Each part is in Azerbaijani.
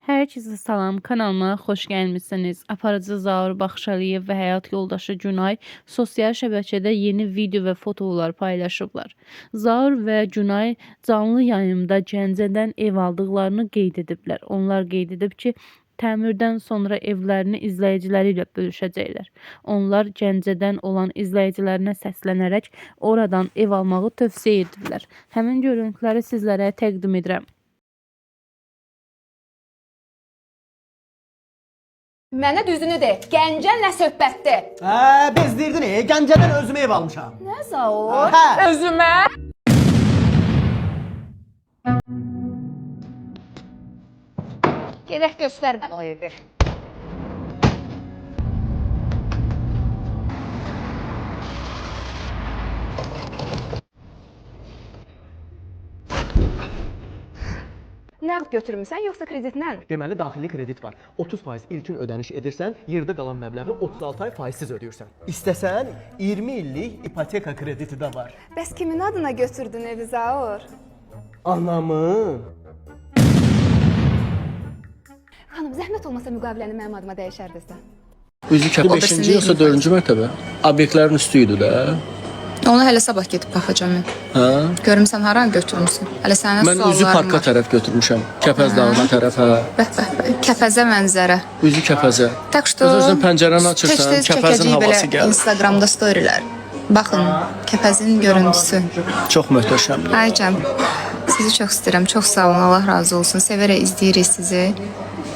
Herkese salam, kanalıma xoş gəlmisiniz. Aparıcı Zaur Baxşaliyev və həyat yoldaşı Günay sosial şəbəkədə yeni video və fotolar paylaşıblar. Zaur və Günay canlı yayımda Gəncədən ev aldıqlarını qeyd ediblər. Onlar qeyd edib ki, təmirdən sonra evlərini izləyiciləri ilə bölüşəcəklər. Onlar Gəncədən olan izləyicilərinə səslənərək oradan ev almağı tövsiyə ediblər. Həmin görüntüləri sizlərə təqdim edirəm. Mənə düzünü de, Gəncə nə söhbətdir? Bezdirdin Gəncədən özümə ev almışam. Nə Zaur? Hə. Özümə? Gedək göstər o evi. Nəqd götürmüsən yoxsa kreditlə? Deməli daxili kredit var. 30% ilkin ödəniş edirsən, yerdə qalan məbləği 36 ay faizsiz ödəyirsən. İstəsən 20 illik ipoteka krediti də var. Bəs kimin adına götürdün evi Zaur? Anamın. Xanım, zəhmət olmasa müqaviləni mənim adıma dəyişərdinizsə. Üzü kəpə 5-ci yoxsa 4-cü mərtəbə? Obyektlərin üstü idi də. Onu hələ sabah gedib baxacağam. Hə? Görüm sən hara götürmüsən? Hələ sənin Mən suallarım üzü parka var. tərəf götürmüşəm. Kəpəz dağına tərəf, hə. Bəh, Kəpəzə mənzərə. Üzü kəpəzə. Tak что Özün pəncərəni açırsan, tez-tez kəpəzin çəkəcəyik havası belə gəlir. Instagramda storylər. Baxın, kəpəzin görüntüsü. Çox möhtəşəmdir. Aycan, sizi çox istəyirəm. Çox sağ olun. Allah razı olsun. Sevərək izləyirik sizi.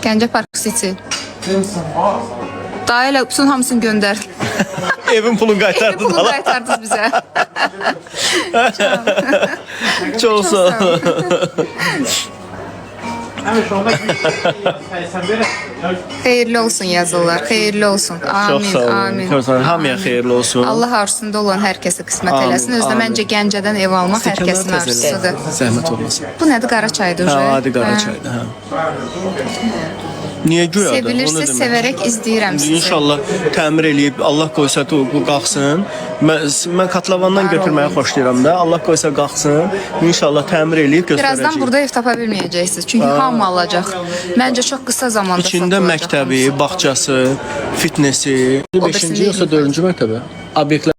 Gəncə Park City. Daha elə bütün hamısını göndər. Evin pulunu qaytardın Pulu da. qaytardınız bizə. Çox sağ ol. Xeyirli olsun yazırlar. Xeyirli olsun. Amin, Çox sağ olun. amin. Çox sağ olun. Hamıya xeyirli olsun. Allah arzusunda olan hər kəsə qismət Amin, eləsin. Özdə amin. məncə Gəncədən ev almaq hər kəsin arzusudur. Zəhmət olmasın. Bu nədir? Qara çaydır. Hə, adi qara çaydır, hə. Niyə güyadır? Sevilirsə sevərək izləyirəm sizi. İnşallah təmir eləyib, Allah qoysa qalxsın. Mən Katlavandan götürməyi xoşlayıram da. Allah qoysa qalxsın. İnşallah təmir eləyib göstərəcəyik. Birazdan burada ev tapa bilməyəcəksiniz. Çünki hamı alacaq. Məncə çox qısa zamanda İçində satılacaq məktəbi, hamısı. bağçası, fitnesi. 5-ci yoxsa 4-cü mərtəbə? Obyektlər